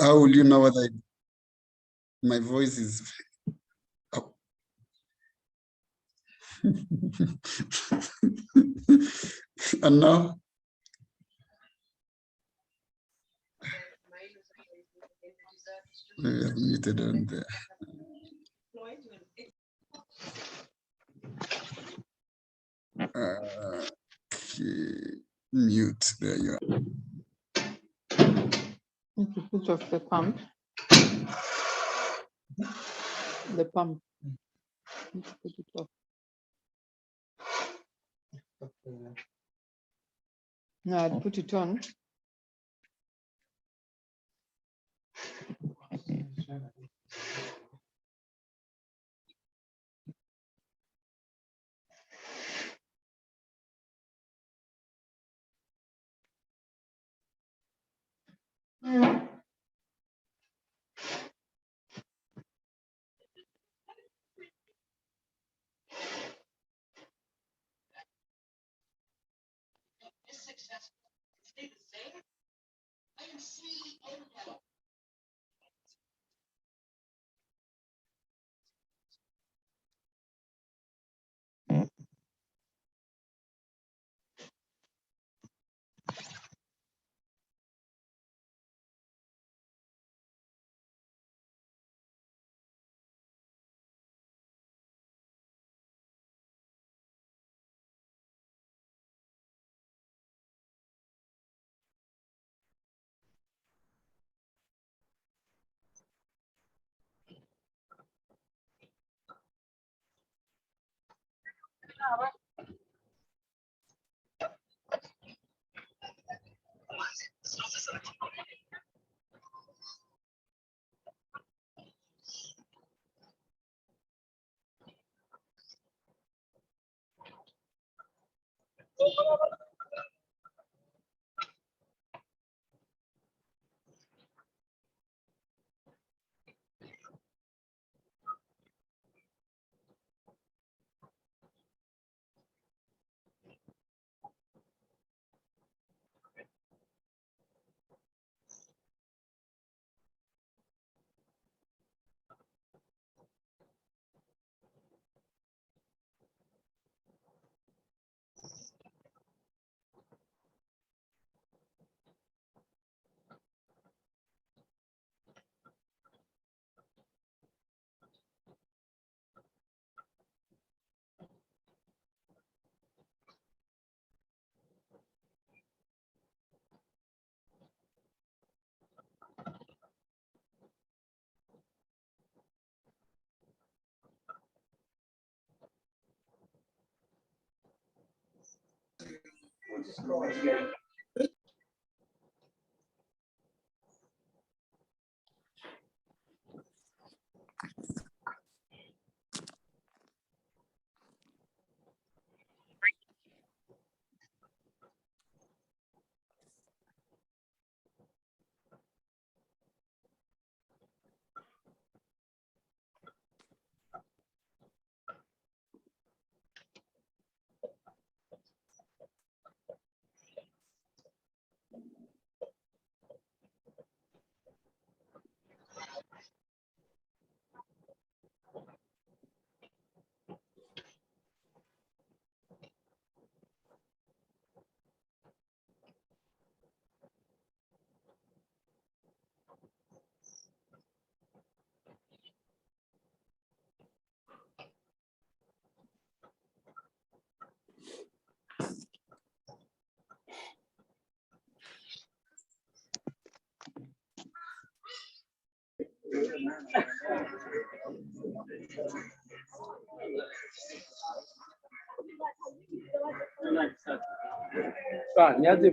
How will you know whether my voice is... Oh. And now? Maybe I've muted on there. Okay, mute, there you are. Need to put off the pump. The pump. Need to put it off. No, I'd put it on.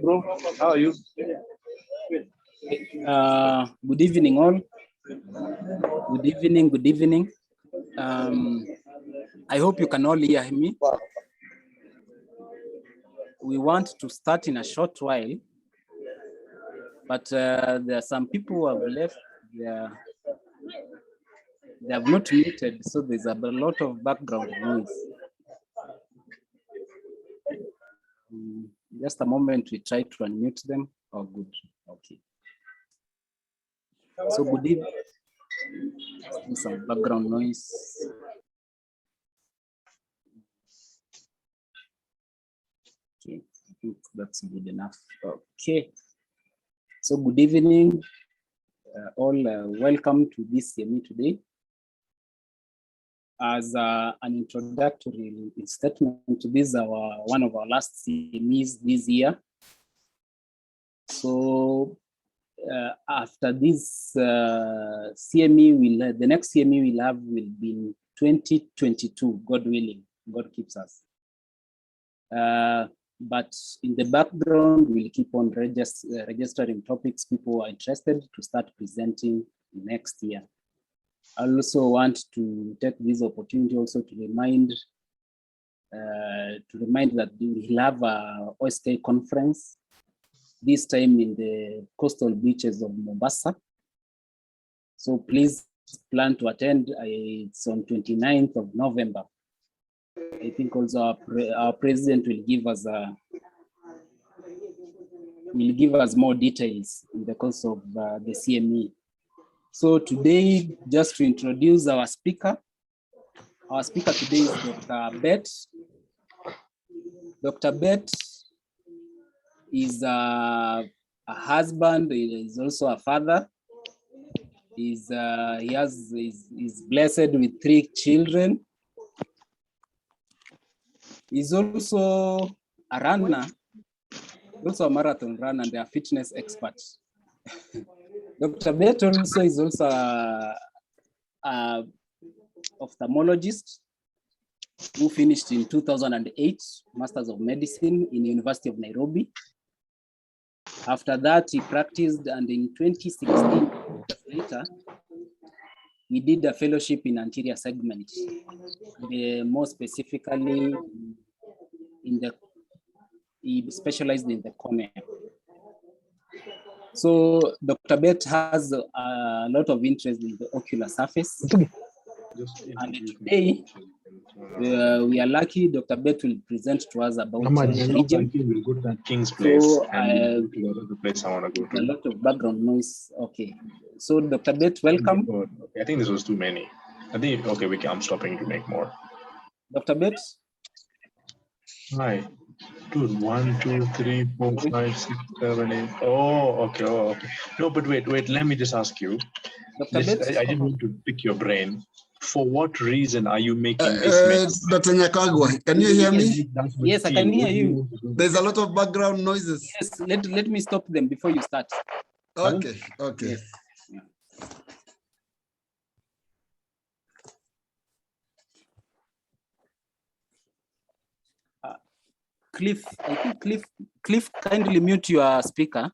Bro, how are you? Good evening, all. Good evening. Good evening. I hope you can all hear me. We want to start in a short while, but there are some people who have left. They have not muted, so there's a lot of background noise. Just a moment, we try to unmute them. Oh, good. Okay. So good evening. Some background noise. Okay, I think that's good enough. Okay. So good evening, all. Welcome to this CME today. As an introductory statement to this, one of our last CMEs this year. So after this CME, the next CME we'll have will be in 2022, God willing, God keeps us. But in the background, we'll keep on registering topics people are interested to start presenting next year. I also want to take this opportunity also to remind that we'll have a OSK conference, this time in the coastal beaches of Mombasa. So please plan to attend. It's on 29th of November. I think also our president will give us more details in the course of the CME. So today, just to introduce our speaker today is Dr. Bett. Dr. Bett is a husband, he is also a father. He's blessed with 3 children. He's also a runner, also a marathon runner and a fitness expert. Dr. Bett also is also a ophthalmologist who finished in 2008, Masters of Medicine in University of Nairobi. After that, he practiced, and in 2016, later, he did a fellowship in anterior segment, more specifically he specialized in the cornea. So Dr. Bett has a lot of interest in the ocular surface. And today, we are lucky Dr. Bett will present to us about region. We'll go to that King's Place. So, and the place I want to go to. A lot of background noise. Okay. So Dr. Bett, welcome. Okay, I think this was too many. I think, okay, I'm stopping to make more. Dr. Bett? Hi. Dude, 1, 2, 3, 4, 5, 6, 7, 8. Oh, okay. Oh, okay. No, but wait. Let me just ask you. Dr. Bett? I didn't want to pick your brain. For what reason are you making this mess? Dr. Nyakagwa, can you hear me? Yes, I can hear you. There's a lot of background noises. Yes, let me stop them before you start. Okay, okay. Yes. Cliff, I think Cliff, kindly mute your speaker.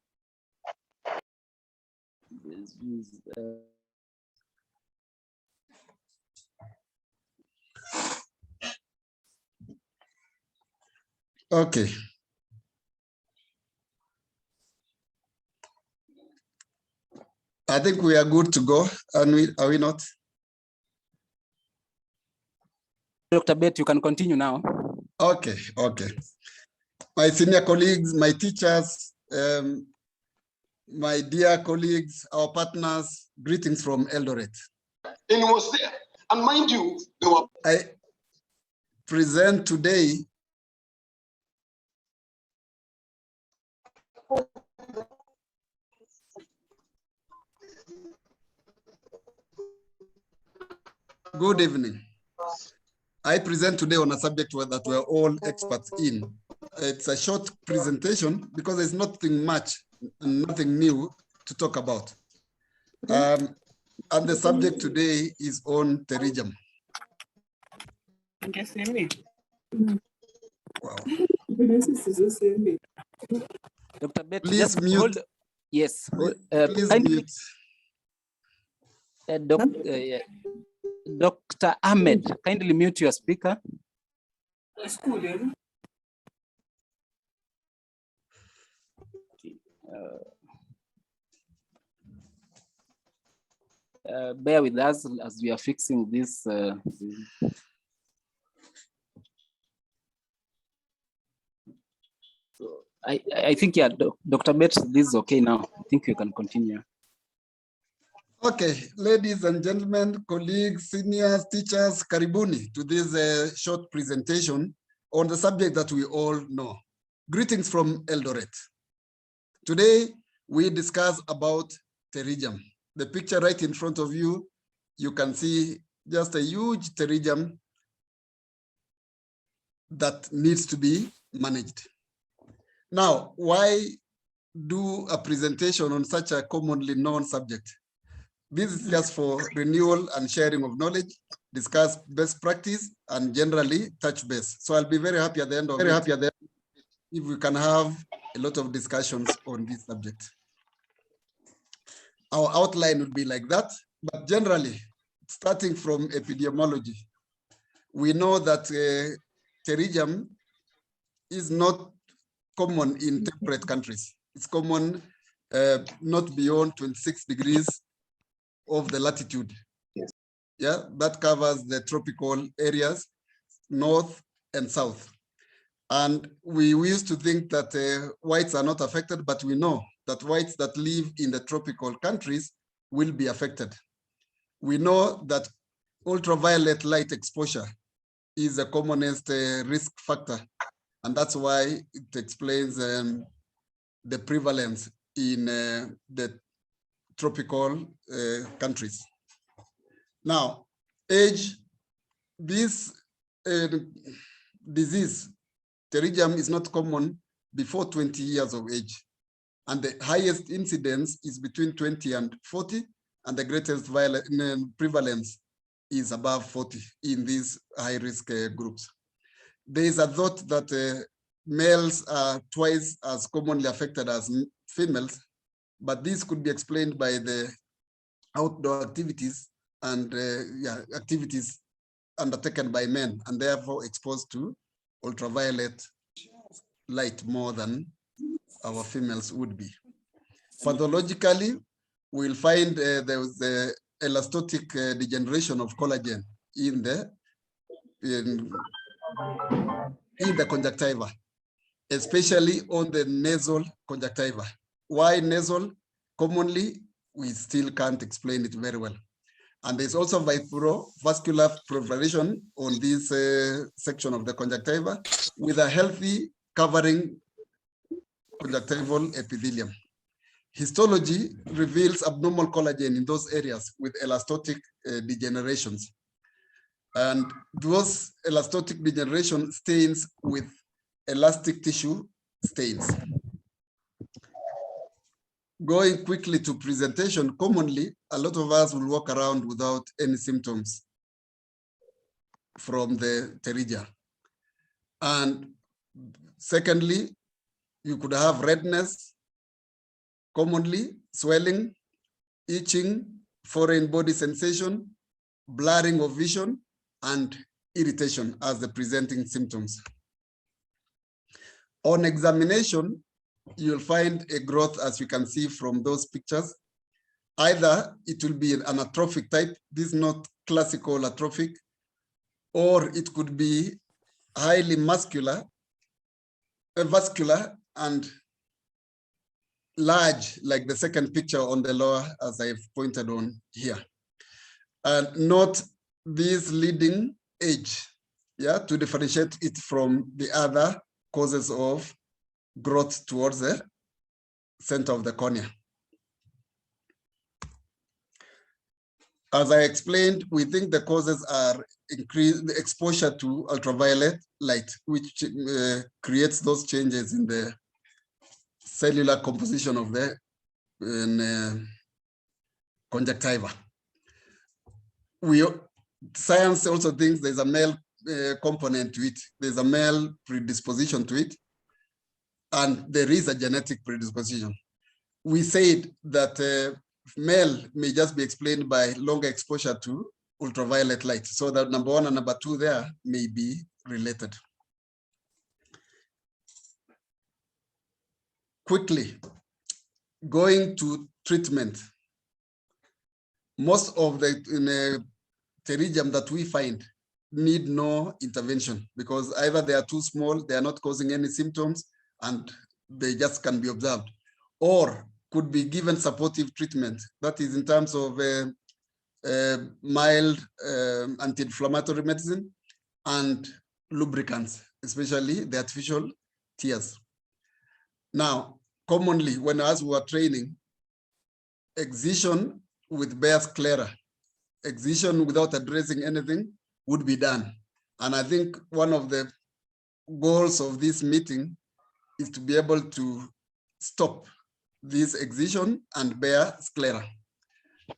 Okay. I think we are good to go, are we not? Dr. Bett, you can continue now. Okay. My senior colleagues, my teachers, my dear colleagues, our partners, greetings from Eldoret. And was there. And mind you, I present today Good evening. I present today on a subject that we're all experts in. It's a short presentation because there's nothing much, nothing new to talk about. And the subject today is on pterygium. Wow. Dr. Bett, Please just mute. hold. Yes. Please mute. Dr. Ahmed, kindly mute your speaker. Bear with us as we are fixing this. I think, yeah, Dr. Bett, this is okay now. I think you can continue. Okay, ladies and gentlemen, colleagues, seniors, teachers, karibuni to this short presentation on the subject that we all know. Greetings from Eldoret. Today, we discuss about pterygium. The picture right in front of you, you can see just a huge pterygium that needs to be managed. Now, why do a presentation on such a commonly known subject? This is just for renewal and sharing of knowledge, discuss best practice, and generally touch base. So I'll be very happy at the end of it if we can have a lot of discussions on this subject. Our outline would be like that, but generally, starting from epidemiology, we know that pterygium is not common in temperate countries. It's common not beyond 26 degrees of the latitude. Yes. Yeah, that covers the tropical areas, north and south. And we used to think that whites are not affected, but we know that whites that live in the tropical countries will be affected. We know that ultraviolet light exposure is the commonest risk factor. And that's why it explains the prevalence in the tropical countries. Now, age, this disease, pterygium, is not common before 20 years of age. And the highest incidence is between 20 and 40, and the greatest prevalence is above 40 in these high-risk groups. There is a thought that males are twice as commonly affected as females, but this could be explained by the outdoor activities and activities undertaken by men, and therefore exposed to ultraviolet light more than our females would be. Pathologically, we'll find there was the elastotic degeneration of collagen in the conjunctiva, especially on the nasal conjunctiva. Why nasal? Commonly, we still can't explain it very well. And there's also vascular proliferation on this section of the conjunctiva with a healthy covering conjunctival epithelium. Histology reveals abnormal collagen in those areas with elastotic degenerations. And those elastotic degeneration stains with elastic tissue stains. Going quickly to presentation, commonly, a lot of us will walk around without any symptoms from the pterygia. And secondly, you could have redness, commonly swelling, itching, foreign body sensation, blurring of vision, and irritation as the presenting symptoms. On examination, you'll find a growth, as you can see from those pictures. Either it will be an atrophic type, this is not classical atrophic, or it could be highly vascular and large, like the second picture on the lower, as I've pointed on here. And not this leading age, yeah, to differentiate it from the other causes of growth towards the center of the cornea. As I explained, we think the causes are increased exposure to ultraviolet light, which creates those changes in the cellular composition of the conjunctiva. Science also thinks there's a male component to it. There's a male predisposition to it, and there is a genetic predisposition. We said that male may just be explained by longer exposure to ultraviolet light. So that number one and number two there may be related. Quickly, going to treatment. Most of the pterygium that we find need no intervention because either they are too small, they are not causing any symptoms, and they just can be observed. Or could be given supportive treatment. That is in terms of mild anti-inflammatory medicine and lubricants, especially the artificial tears. Now, commonly, when as we are training, excision with bare sclera, excision without addressing anything would be done. And I think one of the goals of this meeting is to be able to stop this excision and bare sclera.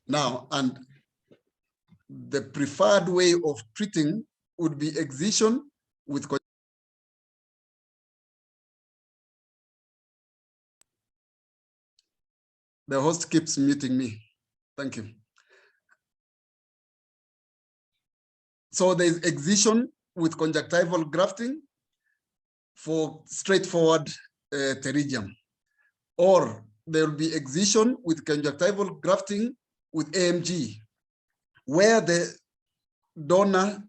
Now, and the preferred way of treating would be excision with the host keeps muting me. Thank you. So there's excision with conjunctival grafting for straightforward pterygium, or there will be excision with conjunctival grafting with AMG, where the donor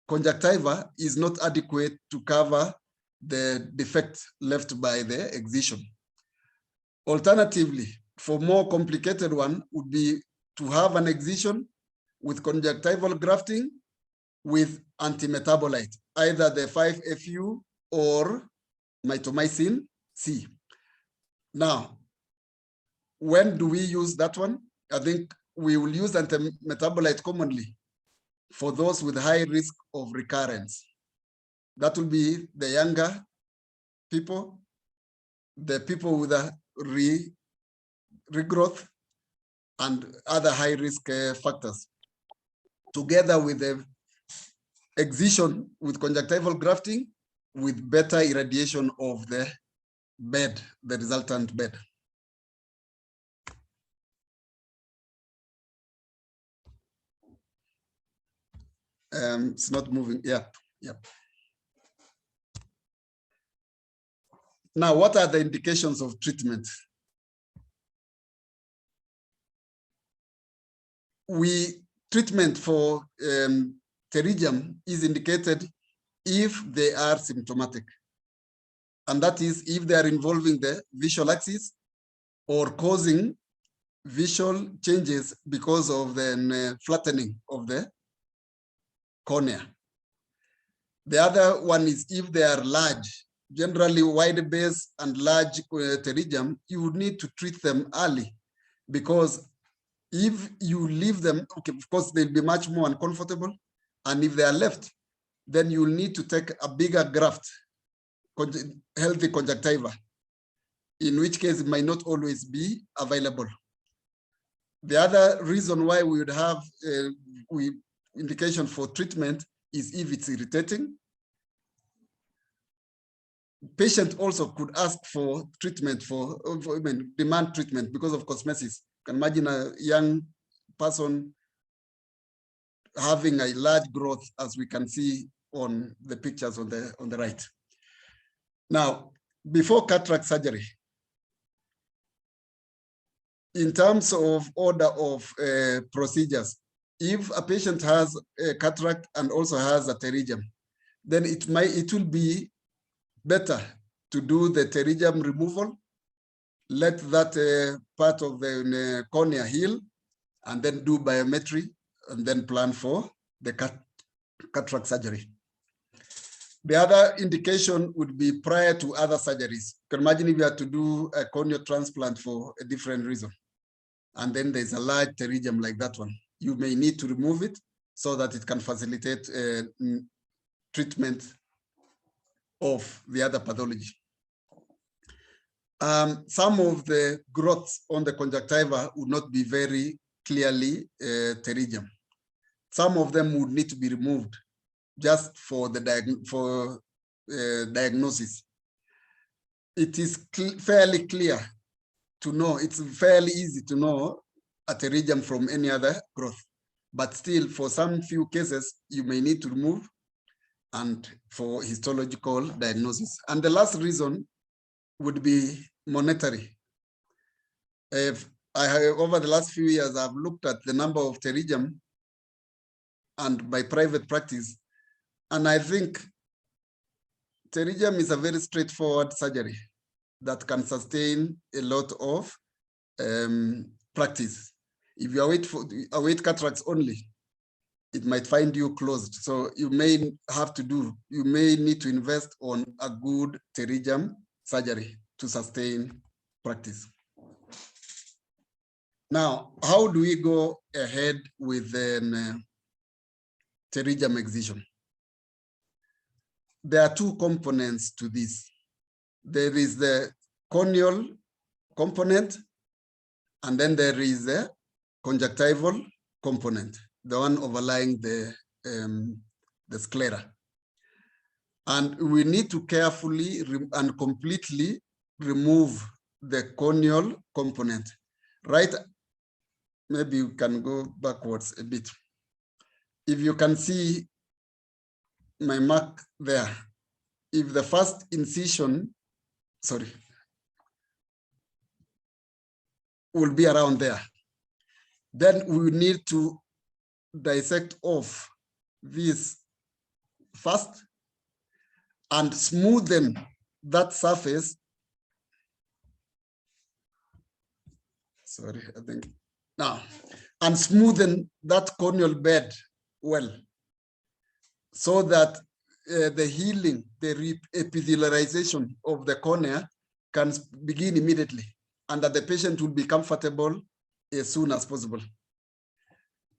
conjunctiva is not adequate to cover the defect left by the excision. Alternatively, for more complicated one would be to have an excision with conjunctival grafting with antimetabolite, either the 5-FU or mitomycin C. Now, when do we use that one? I think we will use antimetabolite commonly for those with high risk of recurrence. That will be the younger people, the people with a regrowth, and other high risk factors, together with the excision with conjunctival grafting with better irradiation of the bed, the resultant bed. It's not moving. Yep. Now, what are the indications of treatment? Treatment for pterygium is indicated if they are symptomatic. And that is if they are involving the visual axis or causing visual changes because of the flattening of the cornea. The other one is if they are large, generally wide base and large pterygium, you would need to treat them early, because if you leave them, okay, of course, they'll be much more uncomfortable. And if they are left, then you'll need to take a bigger graft, healthy conjunctiva, in which case it might not always be available. The other reason why we would have indication for treatment is if it's irritating. Patient also could ask for treatment demand treatment because of cosmesis. You can imagine a young person having a large growth, as we can see on the pictures on the right. Now, before cataract surgery, in terms of order of procedures, if a patient has a cataract and also has a pterygium, then it will be better to do the pterygium removal, let that part of the cornea heal, and then do biometry, and then plan for the cataract surgery. The other indication would be prior to other surgeries. You can imagine if you had to do a corneal transplant for a different reason, and then there's a large pterygium like that one, you may need to remove it so that it can facilitate treatment of the other pathology. Some of the growths on the conjunctiva would not be very clearly pterygium. Some of them would need to be removed just for the diagnosis. It is fairly clear to know, it's fairly easy to know a pterygium from any other growth, but still for some few cases, you may need to remove and for histological diagnosis. And the last reason would be monetary. Over the last few years, I've looked at the number of pterygium and by private practice, and I think pterygium is a very straightforward surgery that can sustain a lot of practice. If you await cataracts only, it might find you closed. So you may need to invest on a good pterygium surgery to sustain practice. Now, how do we go ahead with an pterygium excision? There are two components to this. There is the corneal component, and then there is the conjunctival component, the one overlying the sclera. And we need to carefully and completely remove the corneal component. Right? Maybe you can go backwards a bit. If you can see my mark there, if the first incision, will be around there, then we need to dissect off this first and smoothen that surface. Sorry, I think now, and smoothen that corneal bed well, so that the healing, the epithelialization of the cornea can begin immediately, and that the patient will be comfortable as soon as possible.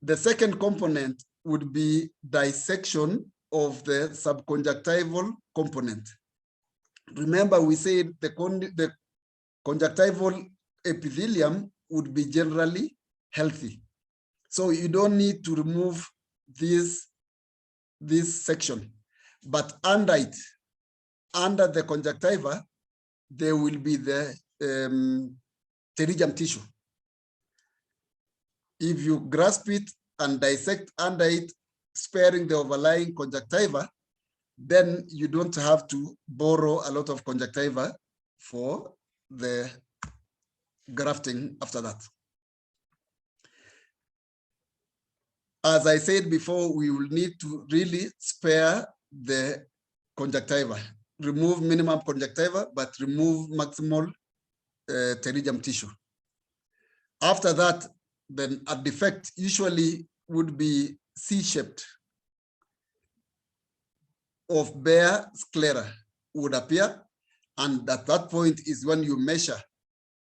The second component would be dissection of the subconjunctival component. Remember, we said the conjunctival epithelium would be generally healthy. So you don't need to remove this section, but under it, under the conjunctiva, there will be the pterygium tissue. If you grasp it and dissect under it, sparing the overlying conjunctiva, then you don't have to borrow a lot of conjunctiva for the grafting after that. As I said before, we will need to really spare the conjunctiva, remove minimum conjunctiva, but remove maximal pterygium tissue. After that, then a defect usually would be C-shaped of bare sclera would appear. And at that point is when you measure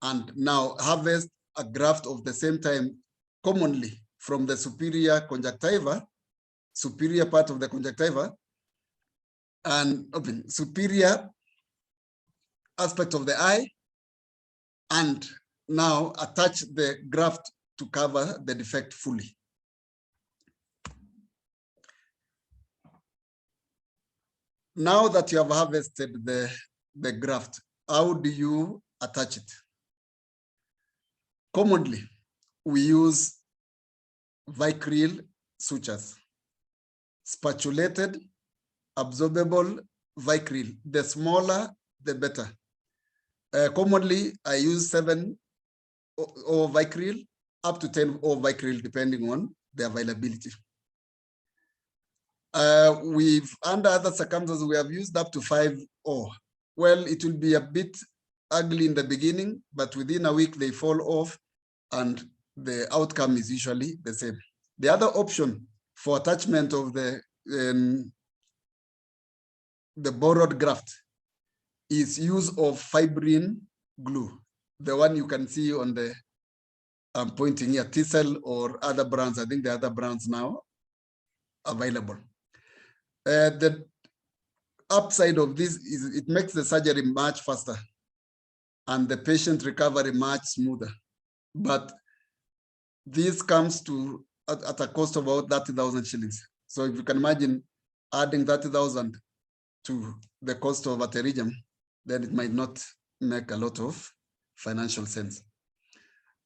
and now harvest a graft of the same time, commonly from the superior conjunctiva, superior part of the conjunctiva, and open superior aspect of the eye, and now attach the graft to cover the defect fully. Now that you have harvested the graft, how do you attach it? Commonly, we use vicryl sutures, spatulated, absorbable vicryl. The smaller, the better. Commonly, I use 7 O vicryl, up to 10 O vicryl, depending on the availability. Under other circumstances, we have used up to 5 O. Well, it will be a bit ugly in the beginning, but within a week they fall off and the outcome is usually the same. The other option for attachment of the borrowed graft is use of fibrin glue, the one you can see on the, I'm pointing here, T-Cell or other brands. I think the other brands now available. The upside of this is it makes the surgery much faster and the patient recovery much smoother. But this comes to at a cost of about 30,000 shillings. So if you can imagine adding 30,000 to the cost of a pterygium, then it might not make a lot of financial sense.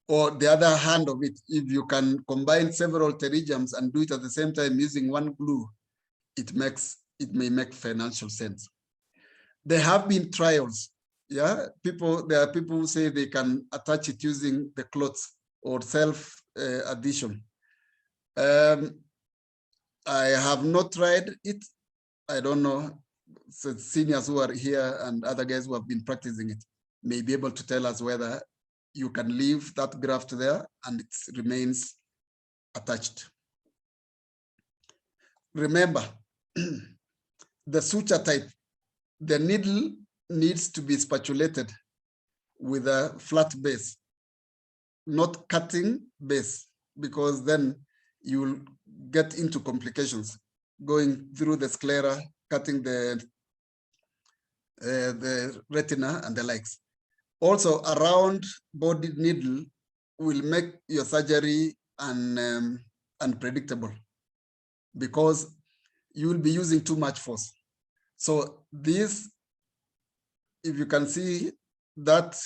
Or the other hand of it, if you can combine several pterygiums and do it at the same time using one glue, it may make financial sense. There have been trials. Yeah, there are people who say they can attach it using the clots or self addition. I have not tried it. I don't know. So seniors who are here and other guys who have been practicing it may be able to tell us whether you can leave that graft there and it remains attached. Remember, the suture type, the needle needs to be spatulated with a flat base, not cutting base, because then you will get into complications going through the sclera, cutting the retina and the likes. Also, a round bodied needle will make your surgery unpredictable because you will be using too much force. So this, if you can see that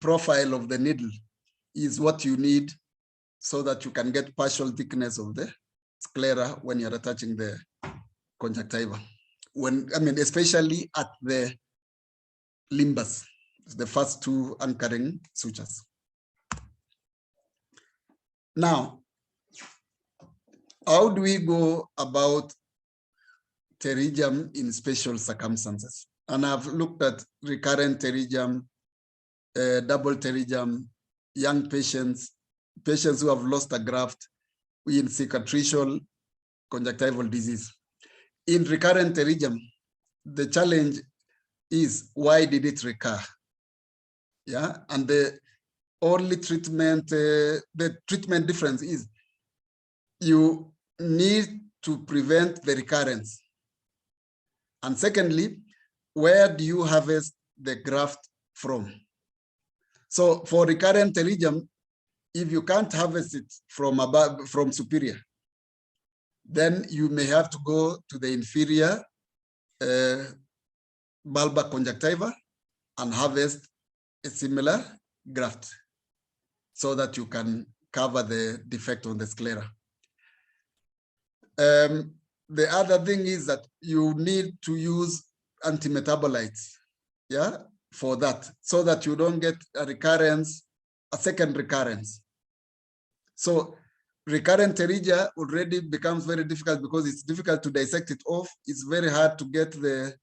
profile of the needle, is what you need so that you can get partial thickness of the sclera when you're attaching the conjunctiva. Especially at the limbus, the first two anchoring sutures. Now, how do we go about pterygium in special circumstances? And I've looked at recurrent pterygium, double pterygium, young patients who have lost a graft in cicatricial conjunctival disease. In recurrent pterygium, the challenge is, why did it recur? Yeah, and the only treatment, the treatment difference is you need to prevent the recurrence. And secondly, where do you harvest the graft from? So for recurrent pterygium, if you can't harvest it from above, from superior, then you may have to go to the inferior bulbar conjunctiva and harvest a similar graft so that you can cover the defect on the sclera. The other thing is that you need to use antimetabolites, yeah, for that, so that you don't get a recurrence, a second recurrence. So recurrent pterygia already becomes very difficult because it's difficult to dissect it off. It's very hard to get the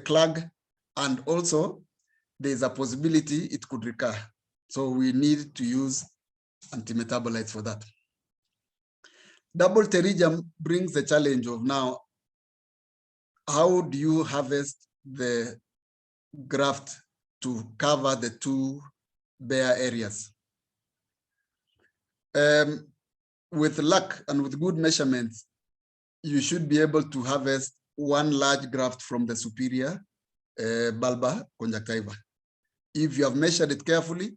clog, and also there's a possibility it could recur. So we need to use antimetabolites for that. Double pterygium brings the challenge of now, how do you harvest the graft to cover the two bare areas? With luck and with good measurements, you should be able to harvest one large graft from the superior bulbar conjunctiva. If you have measured it carefully,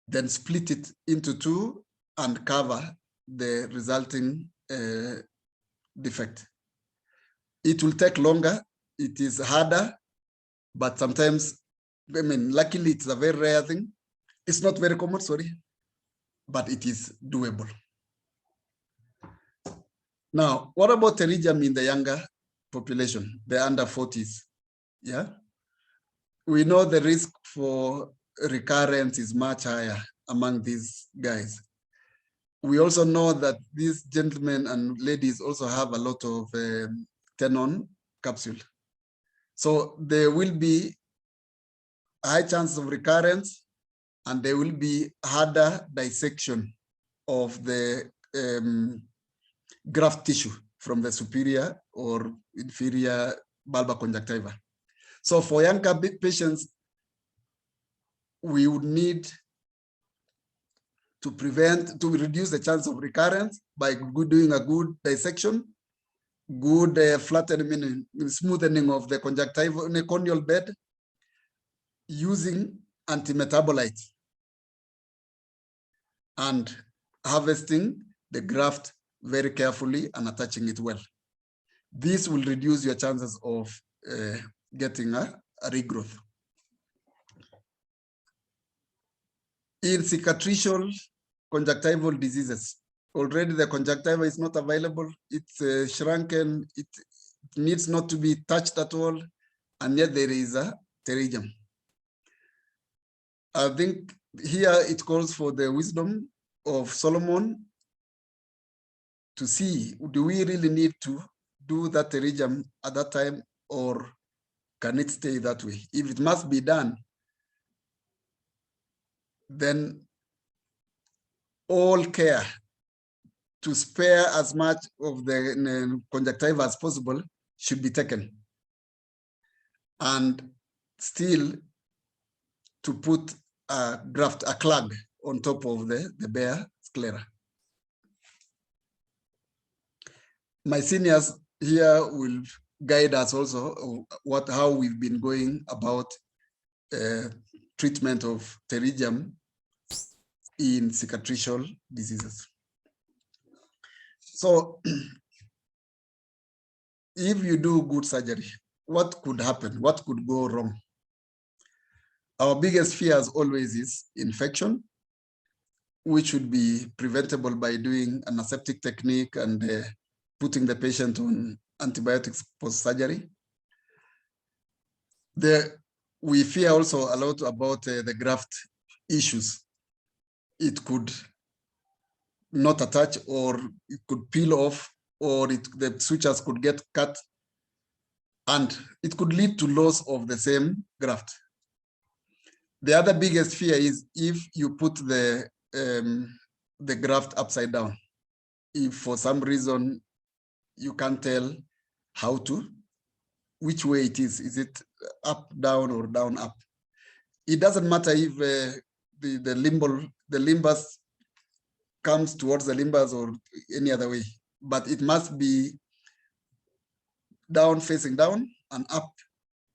then split it into two and cover the resulting defect. It will take longer, it is harder, but sometimes, luckily it's a very rare thing. It's not very common, sorry, but it is doable. Now, what about pterygium in the younger population, the under 40s? Yeah, we know the risk for recurrence is much higher among these guys. We also know that these gentlemen and ladies also have a lot of tenon capsule. So there will be a high chance of recurrence, and there will be harder dissection of the graft tissue from the superior or inferior bulbar conjunctiva. So for younger patients, we would need to reduce the chance of recurrence by doing a good dissection, good flattening, smoothening of the conjunctival corneal bed, using antimetabolites, and harvesting the graft very carefully and attaching it well. This will reduce your chances of getting a regrowth. In cicatricial conjunctival diseases, already the conjunctiva is not available, it's shrunken, it needs not to be touched at all, and yet there is a pterygium. I think here it calls for the wisdom of Solomon to see, do we really need to do that pterygium at that time, or can it stay that way? If it must be done, then all care to spare as much of the conjunctiva as possible should be taken. And still to put a graft, a clag on top of the bare sclera. My seniors here will guide us also how we've been going about treatment of pterygium in cicatricial diseases. So if you do good surgery, what could happen? What could go wrong? Our biggest fear as always is infection, which would be preventable by doing an aseptic technique and putting the patient on antibiotics post-surgery. We fear also a lot about the graft issues. It could not attach, or it could peel off, or the sutures could get cut, and it could lead to loss of the same graft. The other biggest fear is if you put the graft upside down. If for some reason you can't tell which way it is it up, down, or down, up? It doesn't matter if the limbus comes towards the limbus or any other way, but it must be down facing down and up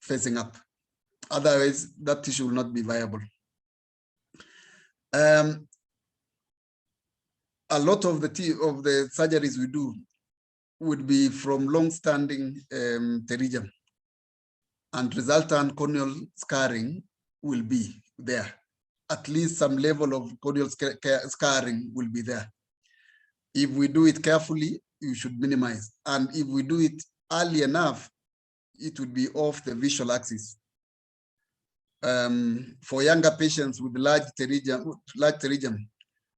facing up. Otherwise, that tissue will not be viable. A lot of the surgeries we do would be from long-standing pterygium, and resultant corneal scarring will be there. At least some level of corneal scarring will be there. If we do it carefully, you should minimize. And if we do it early enough, it would be off the visual axis. For younger patients with large pterygium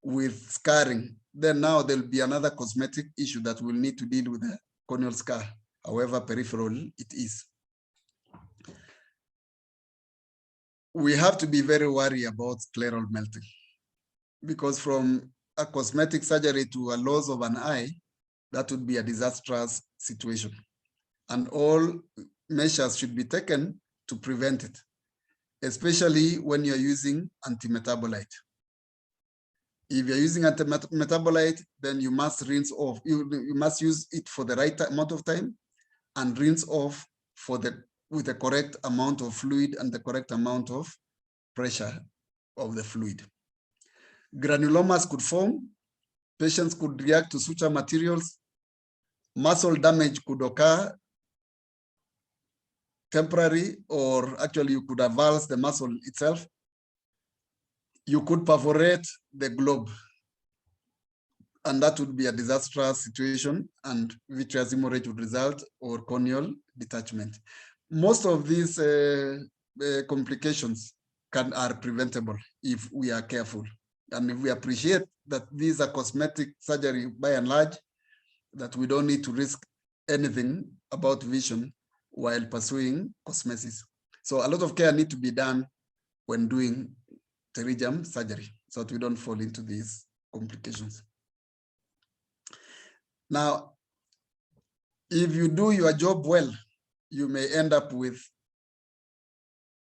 with scarring, then now there'll be another cosmetic issue that we'll need to deal with the corneal scar, however peripheral it is. We have to be very worried about scleral melting, because from a cosmetic surgery to a loss of an eye, that would be a disastrous situation. And all measures should be taken to prevent it, especially when you're using antimetabolite. If you're using antimetabolite, then you must rinse off. You must use it for the right amount of time and rinse off with the correct amount of fluid and the correct amount of pressure of the fluid. Granulomas could form. Patients could react to suture materials. Muscle damage could occur, temporary, or actually you could avulse the muscle itself. You could perforate the globe, and that would be a disastrous situation, and vitreous hemorrhage would result, or corneal detachment. Most of these complications are preventable if we are careful. And if we appreciate that these are cosmetic surgery by and large, that we don't need to risk anything about vision while pursuing cosmesis. So a lot of care needs to be done when doing pterygium surgery so that we don't fall into these complications. Now, if you do your job well, you may end up with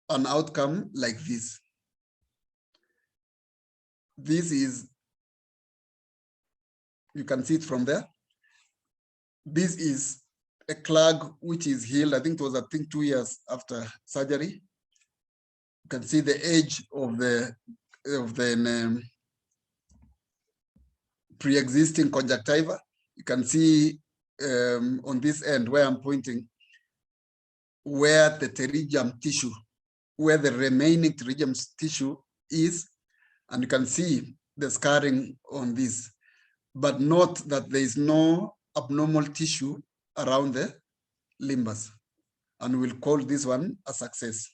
an outcome like this. This is, you can see it from there. This is a clag which is healed. I think it was, 2 years after surgery. You can see the edge of the pre-existing conjunctiva. You can see on this end where I'm pointing, where the pterygium tissue, where the remaining pterygium tissue is, and you can see the scarring on this, but note that there is no abnormal tissue around the limbus, and we'll call this one a success.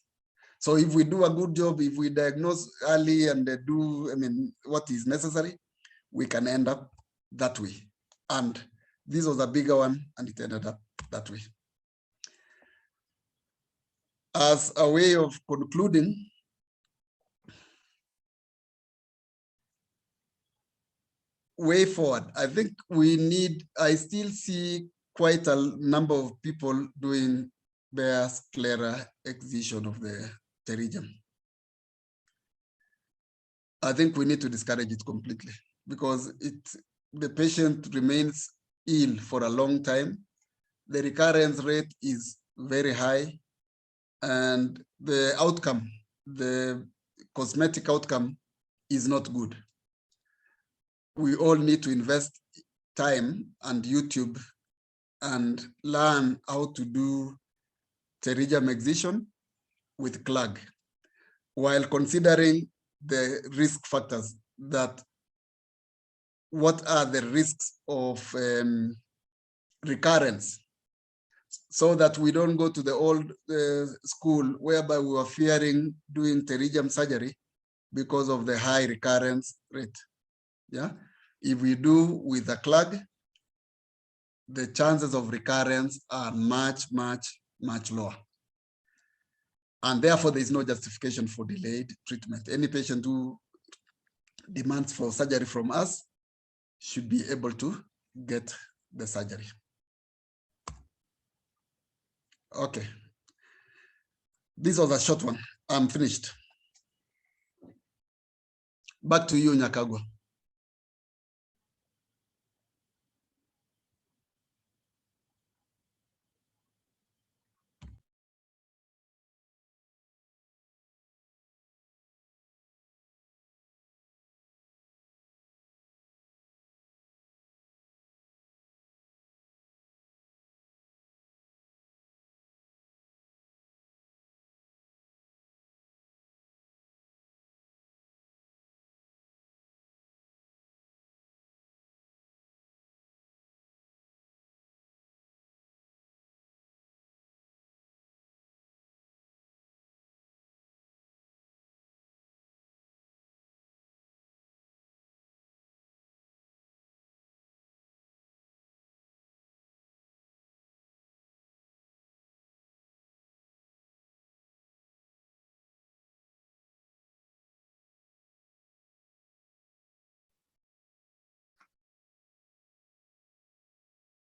So if we do a good job, if we diagnose early and do, what is necessary, we can end up that way. And this was a bigger one, and it ended up that way. As a way of concluding, way forward, I think I still see quite a number of people doing bare sclera excision of the pterygium. I think we need to discourage it completely because the patient remains ill for a long time. The recurrence rate is very high, and the outcome, the cosmetic outcome, is not good. We all need to invest time and YouTube and learn how to do pterygium excision with clog, while considering the risk factors. That what are the risks of recurrence, so that we don't go to the old school whereby we were fearing doing pterygium surgery because of the high recurrence rate. Yeah, if we do with a clog, the chances of recurrence are much, much, much lower. And therefore, there is no justification for delayed treatment. Any patient who demands for surgery from us should be able to get the surgery. Okay. This was a short one. I'm finished. Back to you, Nyakagwa.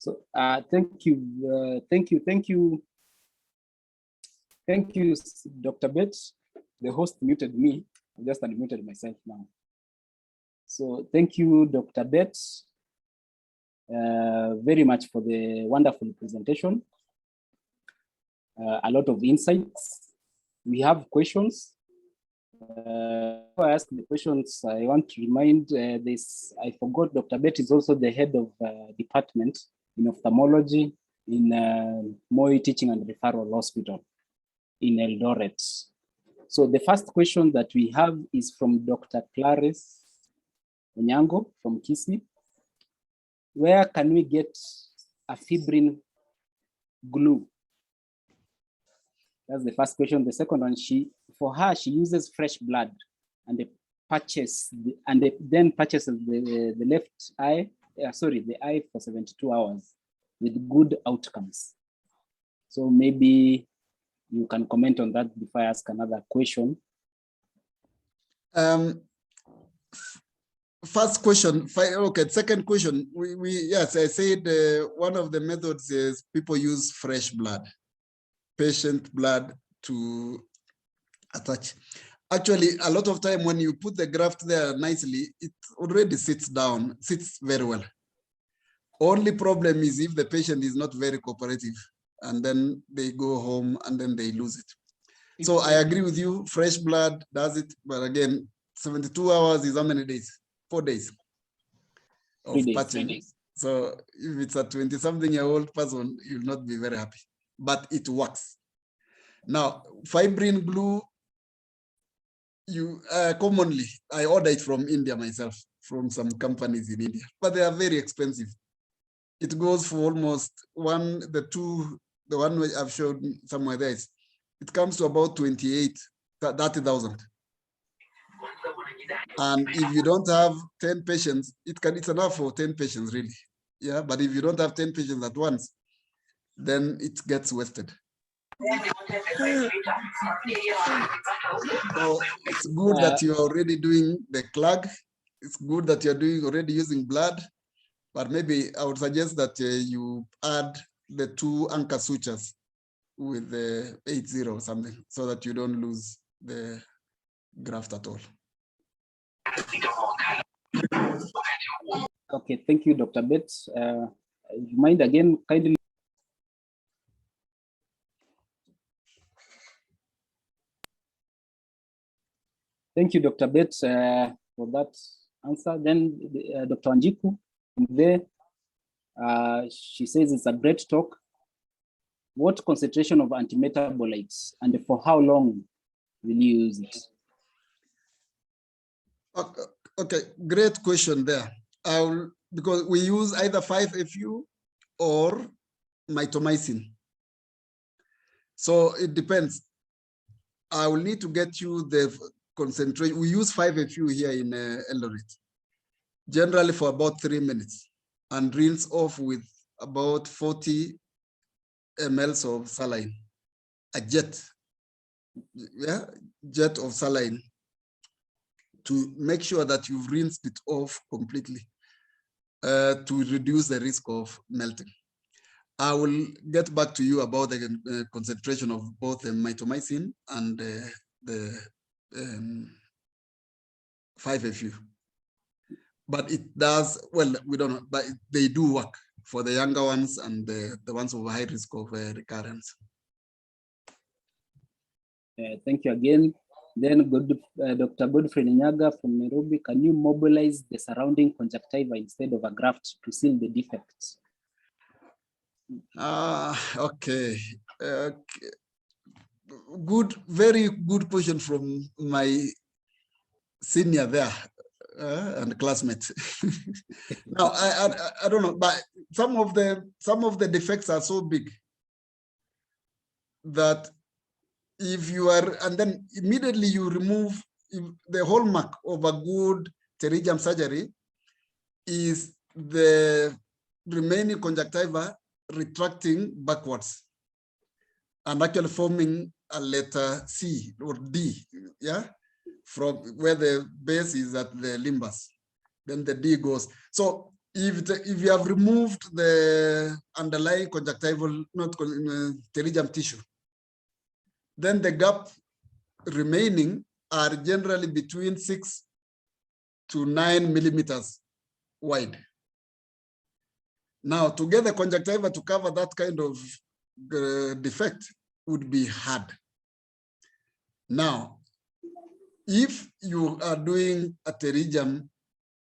So thank you, Dr. Bett. The host muted me. I just unmuted myself now. So thank you, Dr. Bett, very much for the wonderful presentation. A lot of insights. We have questions. Before I ask the questions, I want to remind this. I forgot Dr. Bett is also the head of department in ophthalmology in Moi Teaching and Referral Hospital in Eldoret. So the first question that we have is from Dr. Clarice Onyango from Kisii. Where can we get a fibrin glue? That's the first question. The second one, for her, she uses fresh blood and then purchases the left eye, the eye for 72 hours with good outcomes. So maybe you can comment on that before I ask another question. First question, okay, second question. Yes, I said one of the methods is people use fresh blood, patient blood to attach. Actually, a lot of time when you put the graft there nicely, it already sits very well. Only problem is if the patient is not very cooperative and then they go home and then they lose it. So I agree with you, fresh blood does it, but again, 72 hours is how many days? 4 days of patching. So if it's a 20-something-year-old person, you'll not be very happy, but it works. Now, fibrin glue, commonly, I order it from India myself, from some companies in India, but they are very expensive. It goes for almost the one which I've showed somewhere there, it comes to about 30,000. And if you don't have 10 patients, it's enough for 10 patients really. Yeah, but if you don't have 10 patients at once, then it gets wasted. So it's good that you're already doing the clog. it's good that you're doing already using blood, but maybe I would suggest that you add the 2 anchor sutures with the 80 or something, so that you don't lose the graft at all. Okay, thank you, Dr. Bett. You mind again, kindly? Thank you, Dr. Bett, for that answer. Then Dr. Anjiku, there, she says it's a great talk. What concentration of antimetabolites and for how long will you use it? Okay, great question there. Because we use either 5-FU or mitomycin. So it depends. I will need to get you the concentration. We use 5-FU here in Eldoret, generally for about 3 minutes, and rinse off with about 40 mL of saline, a jet, jet of saline, to make sure that you've rinsed it off completely to reduce the risk of melting. I will get back to you about the concentration of both the mitomycin and the 5-FU. But it does, well, we don't know, but they do work for the younger ones and the ones with high risk of recurrence. Thank you again. Then Dr. Godfrey Nyaga from Nairobi, can you mobilize the surrounding conjunctiva instead of a graft to seal the defects? Okay. Good, very good question from my senior there and classmate. Now, I don't know, but some of the defects are so big that if you are, and then immediately you remove the hallmark of a good pterygium surgery is the remaining conjunctiva retracting backwards and actually forming a letter C or D, yeah, from where the base is at the limbus, then the D goes. So if you have removed the underlying conjunctival, not pterygium tissue, then the gap remaining are generally between 6 to 9 millimeters wide. Now, to get the conjunctiva to cover that kind of defect would be hard. Now, if you are doing a pterygium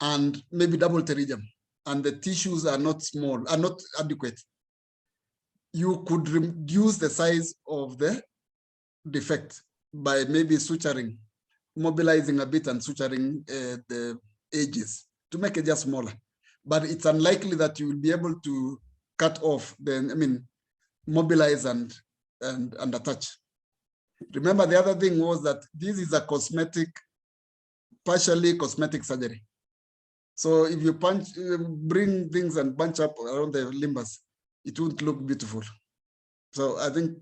and maybe double pterygium, and the tissues are not small, are not adequate, you could reduce the size of the defect by maybe suturing, mobilizing a bit and suturing the edges to make it just smaller. But it's unlikely that you will be able to cut off the, mobilize and attach. Remember, the other thing was that this is a cosmetic, partially cosmetic surgery. So if you bring things and bunch up around the limbus, it won't look beautiful. So I think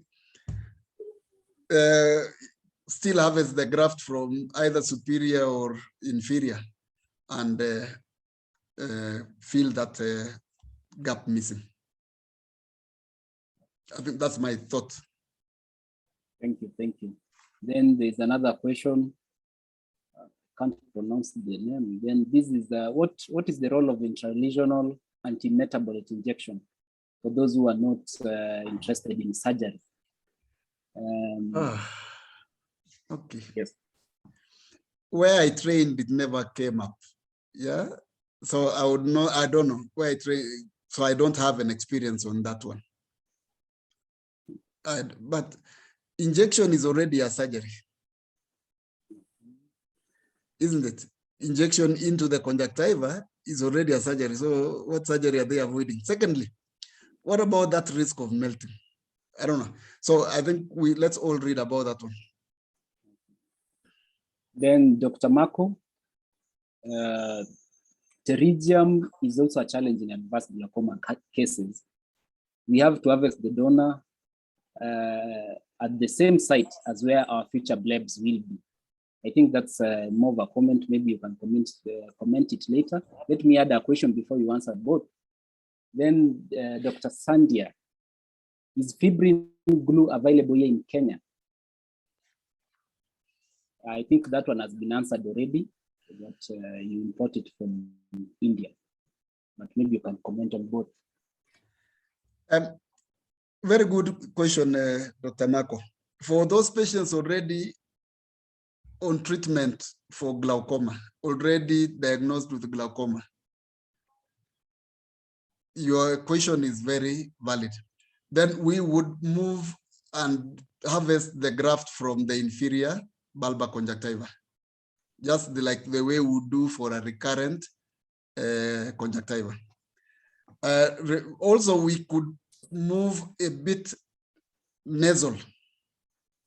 still harvest the graft from either superior or inferior and feel that gap missing. I think that's my thought. Thank you, thank you. Then there's another question. Can't pronounce the name. Then this is what is the role of intralesional antimetabolic injection for those who are not interested in surgery? Okay. Yes. Where I trained, it never came up. Yeah. So I would know, I don't know where I trained, so I don't have an experience on that one. But injection is already a surgery, isn't it? Injection into the conjunctiva is already a surgery. So what surgery are they avoiding? Secondly, what about that risk of melting? I don't know. So I think let's all read about that one. Then Dr. Marco, pterygium is also a challenge in advanced glaucoma cases. We have to harvest the donor at the same site as where our future blebs will be. I think that's more of a comment. Maybe you can comment it later. Let me add a question before you answer both. Then Dr. Sandhya, is fibrin glue available here in Kenya? I think that one has been answered already, that you import it from India. But maybe you can comment on both. Very good question, Dr. Marco. For those patients already on treatment for glaucoma, already diagnosed with glaucoma, your question is very valid. Then we would move and harvest the graft from the inferior bulbar conjunctiva, just like the way we do for a recurrent conjunctiva. Also, we could move a bit nasal,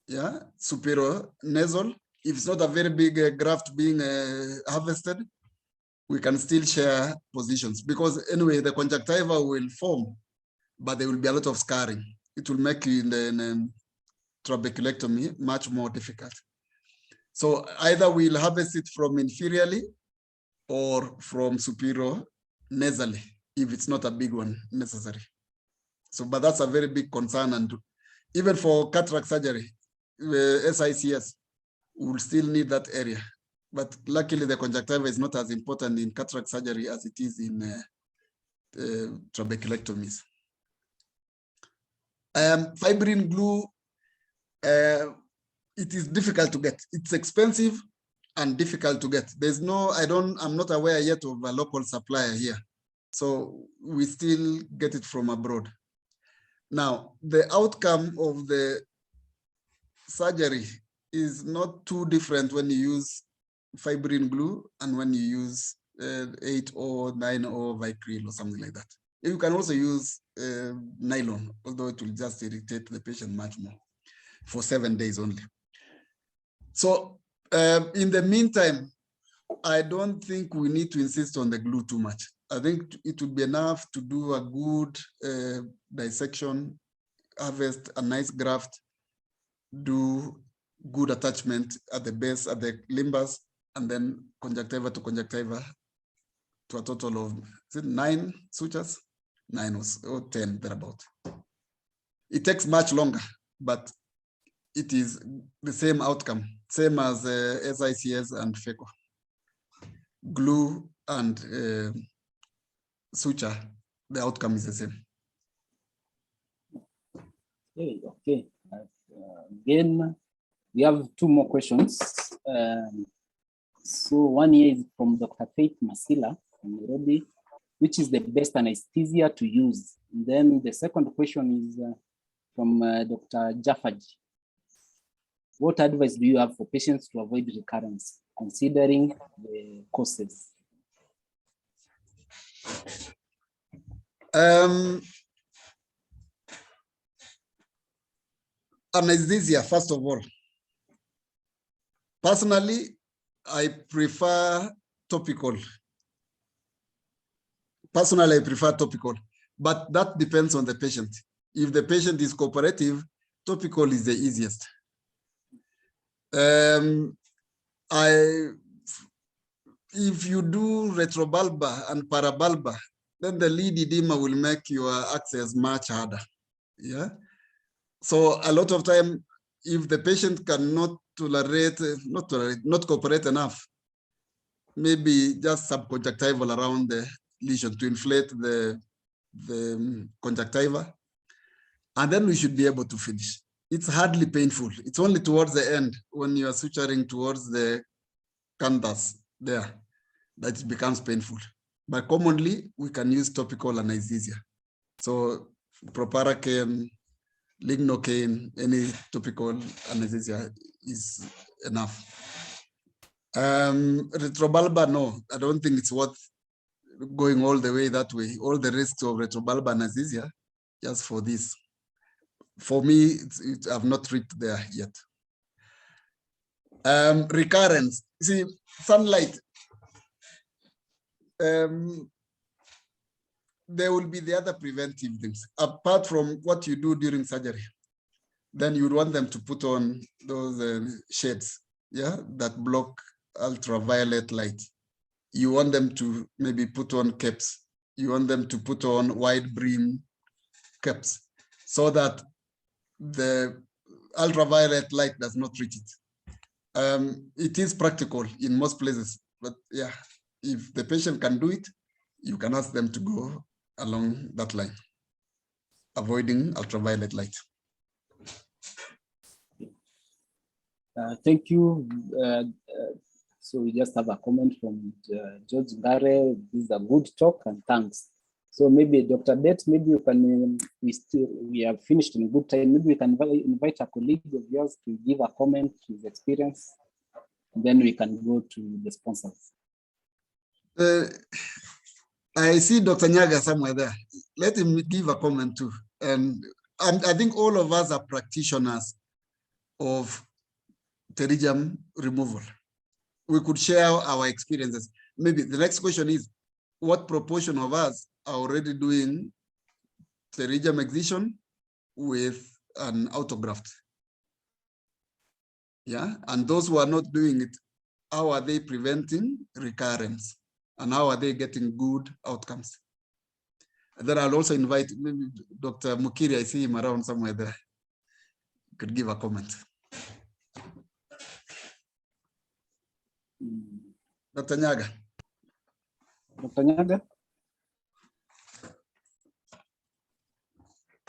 yeah, superior nasal. If it's not a very big graft being harvested, we can still share positions, because anyway, the conjunctiva will form, but there will be a lot of scarring. It will make you in the trabeculectomy much more difficult. So either we'll harvest it from inferiorly or from superior nasally, if it's not a big one necessary. So, but that's a very big concern. And even for cataract surgery, SICS, we'll still need that area. But luckily the conjunctiva is not as important in cataract surgery as it is in trabeculectomies. Fibrin glue, it is difficult to get. It's expensive and difficult to get. There's no, I'm not aware yet of a local supplier here. So we still get it from abroad. Now, the outcome of the surgery is not too different when you use fibrin glue and when you use 8 or 9 or Vicryl or something like that. You can also use nylon, although it will just irritate the patient much more, for 7 days only. So in the meantime, I don't think we need to insist on the glue too much. I think it would be enough to do a good dissection, harvest a nice graft, do good attachment at the base, at the limbus, and then conjunctiva to conjunctiva to a total of, is it 9 sutures? 9 or 10, thereabout. It takes much longer, but it is the same outcome, same as SICS and FECO. Glue and suture, the outcome is the same. Okay. Again, we have 2 more questions. So one here is from Dr. Faith Masila from Nairobi. Which is the best anesthesia to use? And then the second question is from Dr. Jaffaji. What advice do you have for patients to avoid recurrence, considering the causes? Anesthesia, first of all. Personally, I prefer topical. Personally, I prefer topical, but that depends on the patient. If the patient is cooperative, topical is the easiest. If you do retrobulbar and parabulbar, then the lead edema will make your access much harder. Yeah. So a lot of time, if the patient cannot tolerate, not cooperate enough, maybe just subconjunctival around the lesion to inflate the conjunctiva, and then we should be able to finish. It's hardly painful. It's only towards the end when you are suturing towards the canthus there that it becomes painful. But commonly, we can use topical anesthesia. So proparacaine, lignocaine, any topical anesthesia is enough. Retrobulbar, no, I don't think it's worth going all the way that way. All the risks of retrobulbar anesthesia just for this. For me, I've not reached there yet. Recurrence. See, sunlight. There will be the other preventive things apart from what you do during surgery. Then you would want them to put on those shades yeah, that block ultraviolet light. You want them to maybe put on caps. You want them to put on wide brim caps so that the ultraviolet light does not reach it. It is practical in most places, but yeah, if the patient can do it, you can ask them to go along that line, avoiding ultraviolet light. Thank you. So we just have a comment from George Gare. This is a good talk and thanks. So maybe Dr. Bett, maybe you can, we have finished in good time. Maybe we can invite a colleague of yours to give a comment, his experience, and then we can go to the sponsors. I see Dr. Nyaga somewhere there. Let him give a comment too. And I think all of us are practitioners of pterygium removal. We could share our experiences. Maybe the next question is, what proportion of us are already doing pterygium excision with an autograft? Yeah, and those who are not doing it, how are they preventing recurrence? And how are they getting good outcomes? And then I'll also invite maybe Dr. Mukiri, I see him around somewhere there. Could give a comment. Dr. Nyaga. Dr. Nyaga?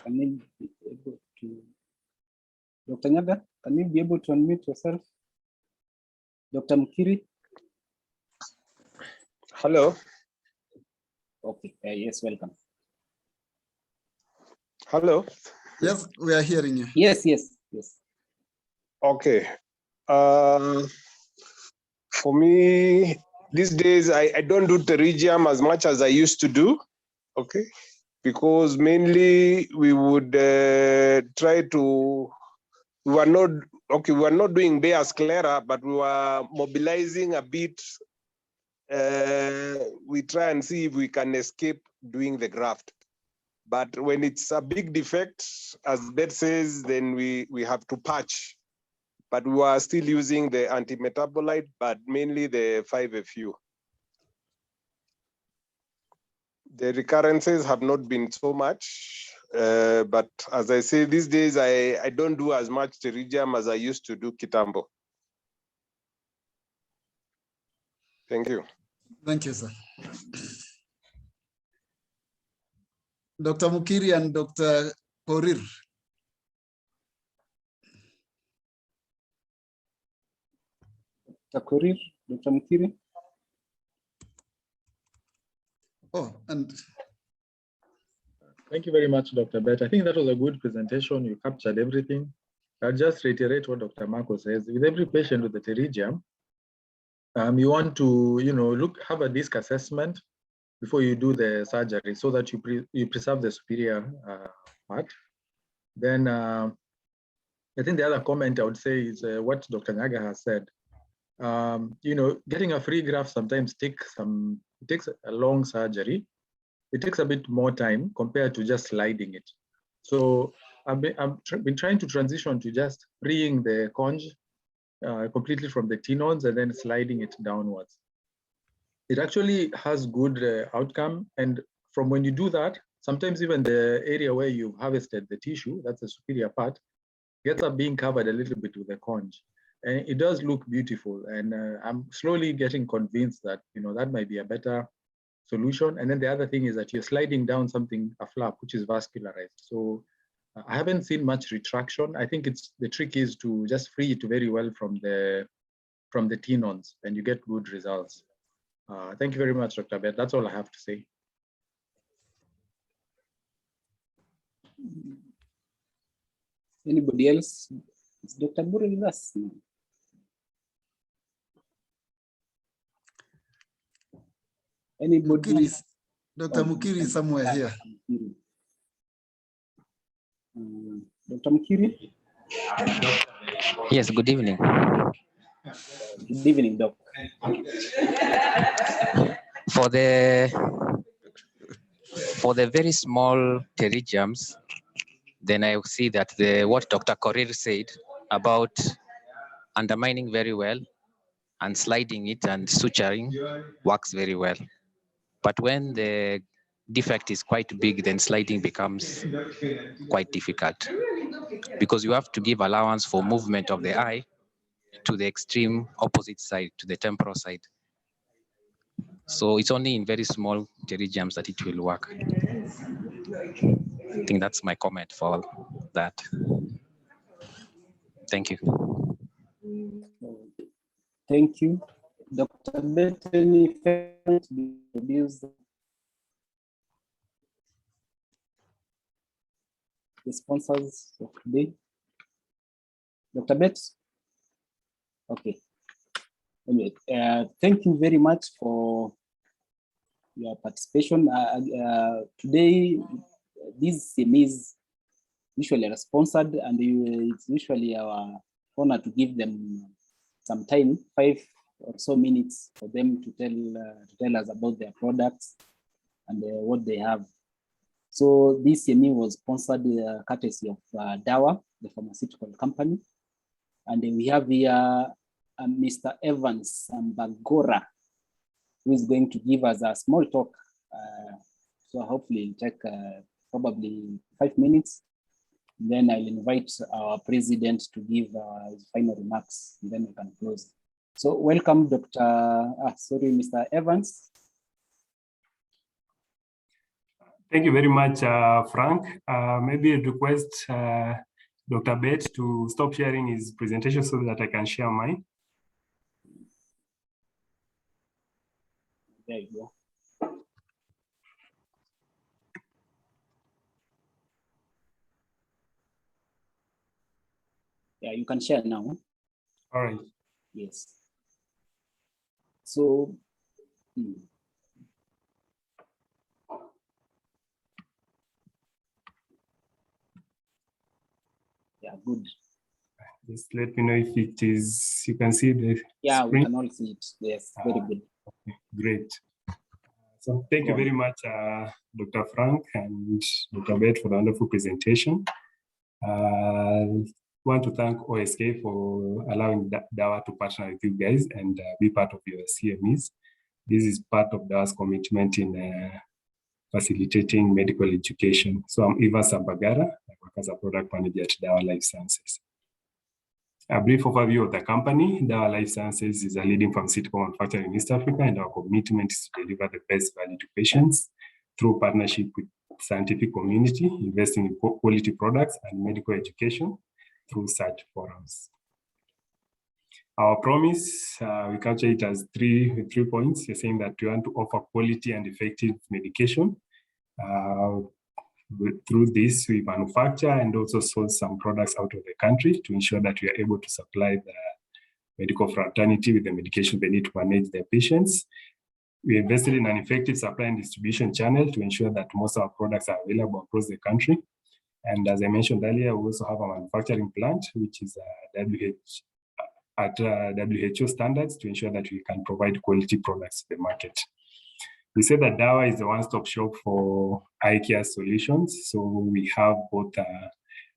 Can you be able to, Dr. Nyaga, can you be able to unmute yourself? Dr. Mukiri? Hello. Okay, yes, welcome. Hello. Yes, we are hearing you. Yes. Okay. For me, these days, I don't do pterygium as much as I used to do. Okay. Because mainly we would try to, we were not doing Bayer sclera, but we were mobilizing a bit. We try and see if we can escape doing the graft. But when it's a big defect, as Bett says, then we have to patch. But we are still using the antimetabolite, but mainly the 5-FU. The recurrences have not been so much, but as I say, these days I don't do as much pterygium as I used to do kitambo. Thank you. Thank you, sir. Dr. Mukiri and Dr. Korir. Dr. Korir, Dr. Mukiri? Oh, and thank you very much, Dr. Bett. I think that was a good presentation. You captured everything. I'll just reiterate what Dr. Marco says. With every patient with the pterygium, you want to, have a disc assessment before you do the surgery so that you preserve the superior part. Then I think the other comment I would say is what Dr. Nyaga has said. Getting a free graft sometimes takes a long surgery. It takes a bit more time compared to just sliding it. So I've been trying to transition to just freeing the conj completely from the tenons and then sliding it downwards. It actually has good outcome. And from when you do that, sometimes even the area where you've harvested the tissue, that's the superior part, gets up being covered a little bit with the conj. And it does look beautiful. And I'm slowly getting convinced that, that might be a better solution. And then the other thing is that you're sliding down a flap, which is vascularized. So I haven't seen much retraction. I think the trick is to just free it very well from the tenons, and you get good results. Thank you very much, Dr. Bett. That's all I have to say. Anybody else? Is Dr. Bure with us? Anybody? Dr. Mukiri is somewhere here. Dr. Mukiri? Yes, good evening. Good evening, Doc. For the very small pterygiums, then I see that what Dr. Korir said about undermining very well, and sliding it and suturing works very well. But when the defect is quite big, then sliding becomes quite difficult because you have to give allowance for movement of the eye to the extreme opposite side, to the temporal side. So it's only in very small pterygiums that it will work. I think that's my comment for that. Thank you. Thank you. Dr. Bett, any comment to introduce the sponsors of today? Dr. Bett? Okay. Anyway, thank you very much for your participation. Today, these CMEs usually are sponsored, and it's usually our honor to give them some time, 5 or so minutes, for them to tell us about their products and what they have. So this CME was sponsored courtesy of Dawa, the pharmaceutical company, and we have here Mr. Evans Mbagora, who is going to give us a small talk. So hopefully it'll take probably 5 minutes. Then I'll invite our president to give his final remarks, and then we can close. So welcome, Mr. Evans. Thank you very much, Frank. Maybe I'd request Dr. Bett to stop sharing his presentation so that I can share mine. There you go. Yeah, you can share now. All right. Yes. So, yeah, good. Just let me know if it is, you can see the Yeah, screen. we can all see it. Yes, very good. Okay, great. So thank you very much, Dr. Frank and Dr. Bett, for the wonderful presentation. I want to thank OSK for allowing Dawa to partner with you guys and be part of your CMEs. This is part of Dawa's commitment in facilitating medical education. So I'm Evans Mbagara. I work as a product manager at Dawa Life Sciences. A brief overview of the company. Dawa Life Sciences is a leading pharmaceutical manufacturer in East Africa, and our commitment is to deliver the best value to patients through partnership with scientific community, investing in quality products and medical education through such forums. Our promise, we capture it as three points. You're saying that we want to offer quality and effective medication. Through this, we manufacture and also source some products out of the country to ensure that we are able to supply the medical fraternity with the medication they need to manage their patients. We invested in an effective supply and distribution channel to ensure that most of our products are available across the country. And as I mentioned earlier, we also have a manufacturing plant, which is at WHO standards to ensure that we can provide quality products to the market. We say that Dawa is a one-stop shop for eye care solutions. So we have both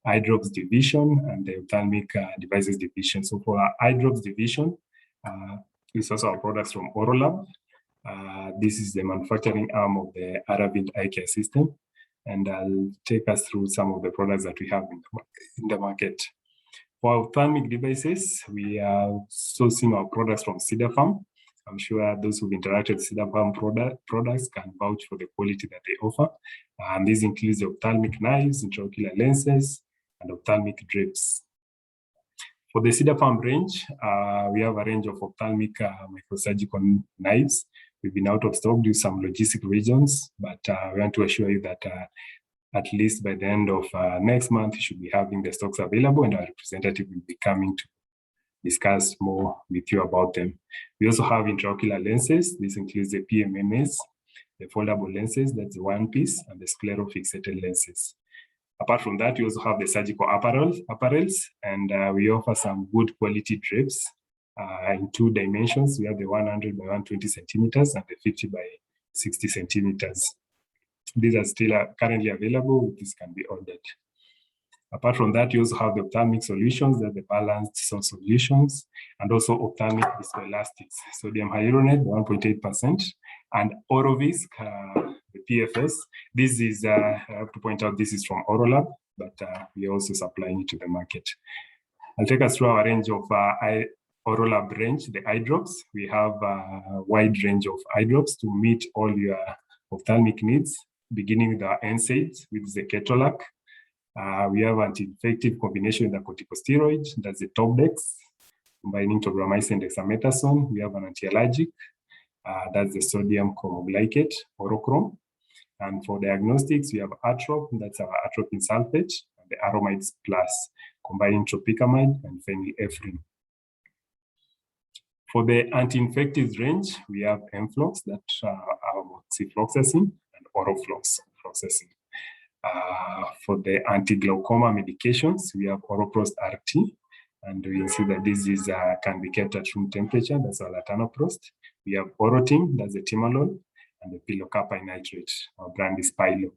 eye drops division and the ophthalmic devices division. So for our eye drops division, we source our products from Orolab. This is the manufacturing arm of the Aravind eye care system. And I'll take us through some of the products that we have in the market. For ophthalmic devices, we are sourcing our products from Cedar Farm. I'm sure those who've interacted with Cedar Farm products can vouch for the quality that they offer. And this includes the ophthalmic knives, intraocular lenses, and ophthalmic drips. For the Cedar Farm range, we have a range of ophthalmic microsurgical knives. We've been out of stock due to some logistic reasons, but we want to assure you that at least by the end of next month, you should be having the stocks available, and our representative will be coming to discuss more with you about them. We also have intraocular lenses. This includes the PMMS, the foldable lenses, that's the one piece, and the sclerofixated lenses. Apart from that, we also have the surgical apparels, and we offer some good quality drips in 2 dimensions. We have the 100 by 120 centimeters and the 50 by 60 centimeters. These are still currently available. This can be ordered. Apart from that, you also have the ophthalmic solutions, that the balanced salt solutions, and also ophthalmic viscoelastics, sodium hyaluronate 1.8%, and Orovisc, the PFS. This is, I have to point out, this is from Orolab, but we are also supplying it to the market. I'll take us through our range of Orolab range, the eye drops. We have a wide range of eye drops to meet all your ophthalmic needs, beginning with our NSAIDs, with the Ketorolac. We have anti-infective combination with the corticosteroid, that's the Topdex, combining tobramycin and dexamethasone. We have an anti-allergic, that's the sodium chromoglykate, Orochrome. And for diagnostics, we have Atrop, that's our atropine sulfate, and the Aromides Plus, combining tropicamide and phenylephrine. For the anti-infectives range, we have Enflox, that's ciprofloxacin, and orofloxacin. For the anti-glaucoma medications, we have Oroprost RT, and we see that this is can be kept at room temperature, that's our latanoprost. We have Orotim, that's the Timolol, and the pilocarpine nitrate, our brand is Pilo.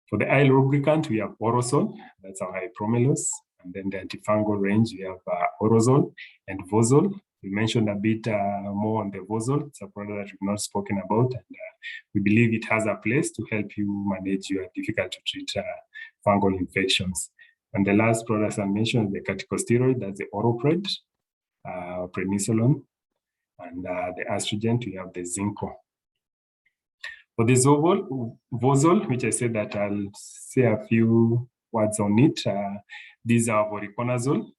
For the eye lubricant, we have Orosol, that's our Hypromelos, and then the antifungal range, we have Orozol and Vozol. We mentioned a bit more on the Vozol. It's a product that we've not spoken about, and we believe it has a place to help you manage your difficult to treat fungal infections. And the last product I mentioned, the corticosteroid, that's the Oropred, prednisolone, and the astringent, we have the Zinco. For the Vozol, which I said that I'll say a few words on it, these are voriconazole,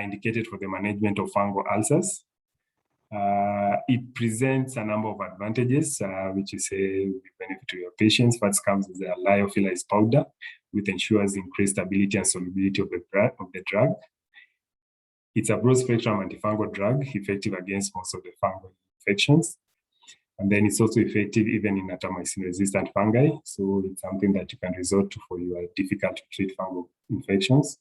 indicated for the management of fungal ulcers. It presents a number of advantages, which is a benefit to your patients. First comes with a lyophilized powder, which ensures increased stability and solubility of the drug. It's a broad spectrum antifungal drug, effective against most of the fungal infections. And then it's also effective even in atamycin-resistant fungi. So it's something that you can resort to for your difficult to treat fungal infections.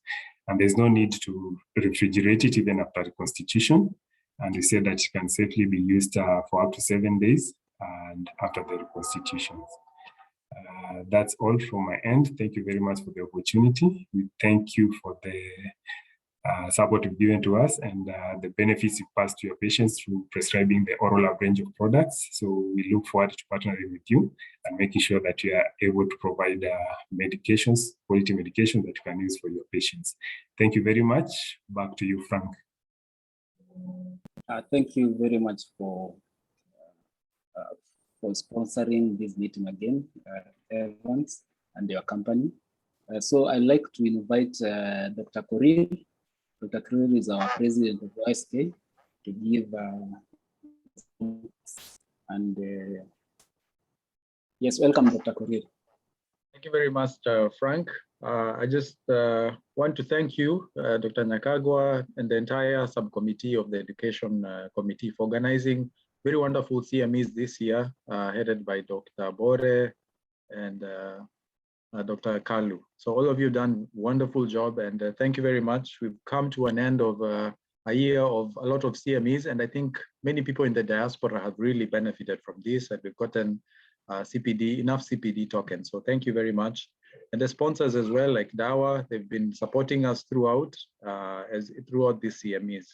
And there's no need to refrigerate it even after reconstitution. And we say that it can safely be used for up to 7 days and after the reconstitutions. That's all from my end. Thank you very much for the opportunity. We thank you for the support you've given to us and the benefits you pass to your patients through prescribing the Orolab range of products. So we look forward to partnering with you and making sure that you are able to provide medications, quality medications that you can use for your patients. Thank you very much. Back to you, Frank. Thank you very much for sponsoring this meeting again, Evans and your company. So I'd like to invite Dr. Korir. Dr. Korir is our president of OSK to give yes, welcome, Dr. Korir. Thank you very much, Frank. I just want to thank you, Dr. Nakagwa, and the entire subcommittee of the Education Committee for organizing very wonderful CMEs this year, headed by Dr. Bore and Dr. Kalu. So all of you done wonderful job, and thank you very much. We've come to an end of a year of a lot of CMEs, and I think many people in the diaspora have really benefited from this, and we've gotten enough CPD tokens. So thank you very much. And the sponsors as well, like DAWA, they've been supporting us throughout these CMEs.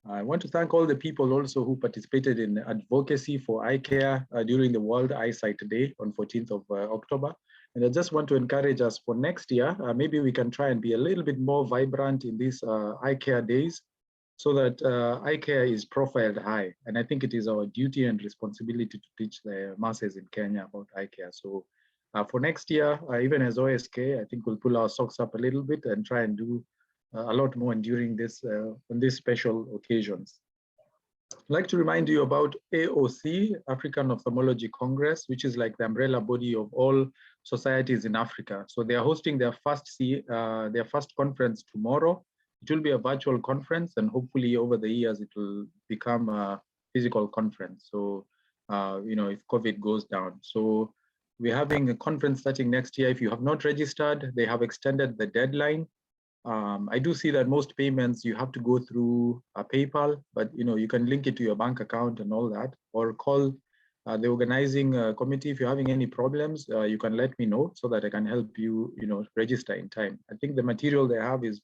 I want to thank all the people also who participated in advocacy for eye care during the World Eyesight Day on 14th of October. And I just want to encourage us for next year, maybe we can try and be a little bit more vibrant in these eye care days so that eye care is profiled high. And I think it is our duty and responsibility to teach the masses in Kenya about eye care. So for next year, even as OSK, I think we'll pull our socks up a little bit and try and do a lot more during this on these special occasions. I'd like to remind you about AOC, African Ophthalmology Congress, which is like the umbrella body of all societies in Africa. So they are hosting their first conference tomorrow. It will be a virtual conference, and hopefully over the years it will become a physical conference. So if COVID goes down. So we're having a conference starting next year. If you have not registered, they have extended the deadline. I do see that most payments you have to go through PayPal, but you can link it to your bank account and all that, or call the organizing committee, if you're having any problems, you can let me know so that I can help you, register in time. I think the material they have is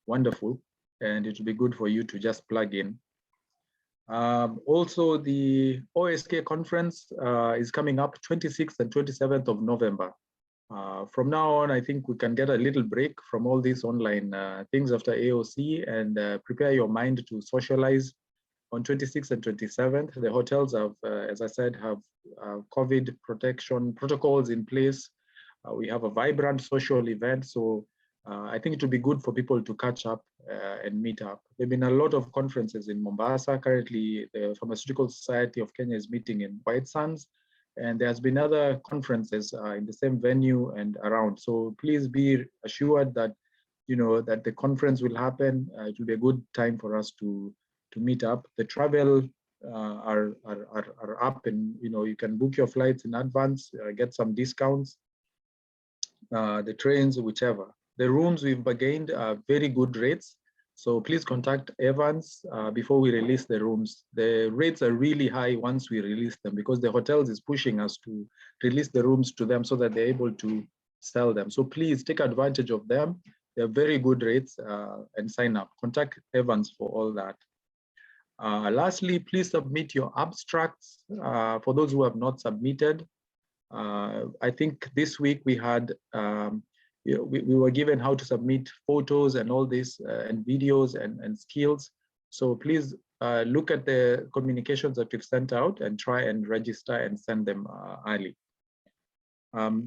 wonderful, and it will be good for you to just plug in. Also, the OSK conference is coming up 26th and 27th of November. From now on, I think we can get a little break from all these online things after AOC and prepare your mind to socialize on 26th and 27th. The hotels have, as I said, have COVID protection protocols in place. We have a vibrant social event. So I think it would be good for people to catch up and meet up. There have been a lot of conferences in Mombasa. Currently, the Pharmaceutical Society of Kenya is meeting in White Sands. And there's been other conferences in the same venue and around. So please be assured that, that the conference will happen. It will be a good time for us to meet up. The travel are up, and you can book your flights in advance, get some discounts. The trains, whichever. The rooms we've bargained are very good rates. So please contact Evans before we release the rooms. The rates are really high once we release them because the hotels is pushing us to release the rooms to them so that they're able to sell them. So please take advantage of them. They're very good rates and sign up. Contact Evans for all that. Lastly, please submit your abstracts for those who have not submitted. I think this week we had we were given how to submit photos and all this and videos and skills. So please look at the communications that we've sent out and try and register and send them early.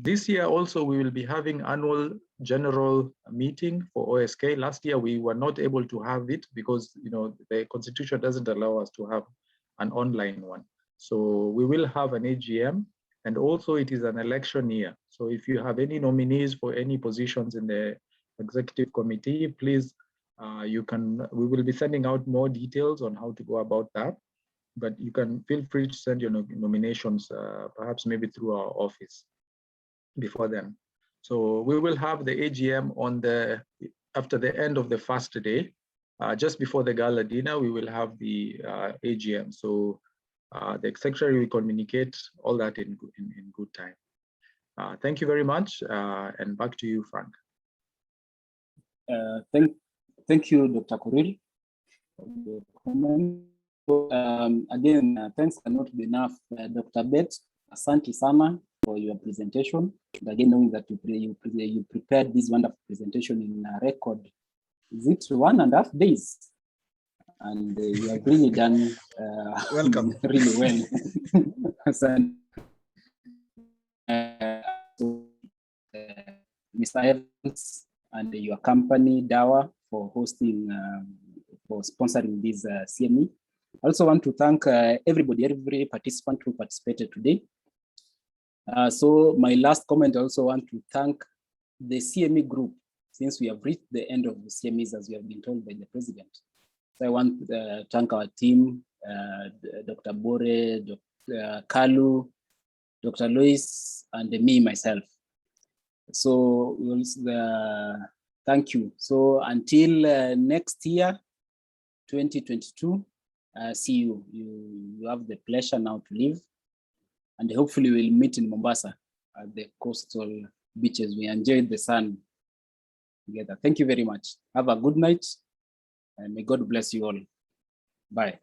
This year also we will be having annual general meeting for OSK. Last year we were not able to have it because the constitution doesn't allow us to have an online one. So we will have an AGM. And also it is an election year. So if you have any nominees for any positions in the executive committee, please, we will be sending out more details on how to go about that. But you can feel free to send your nominations, perhaps maybe through our office before then. So we will have the AGM after the end of the first day, just before the gala dinner, we will have the AGM. So the secretary will communicate all that in good time. Thank you very much, and back to you, Frank. Thank you, Dr. Kuril. Again, thanks cannot be enough, Dr. Bett. Asante sana for your presentation. And again, knowing that you prepared this wonderful presentation in a record, is it 1.5 days? And you have really done welcome really well. Mr. Evans and your company DAWA for hosting, for sponsoring this CME. I also want to thank every participant who participated today. So my last comment, I also want to thank the CME group, since we have reached the end of the CMEs as we have been told by the president. So I want to thank our team, Dr. Bore, Dr. Kalu, Dr. Lois, and me, myself. So thank you. So until next year, 2022, see you. You have the pleasure now to leave. And hopefully we'll meet in Mombasa at the coastal beaches. We enjoyed the sun together. Thank you very much. Have a good night. And may God bless you all. Bye.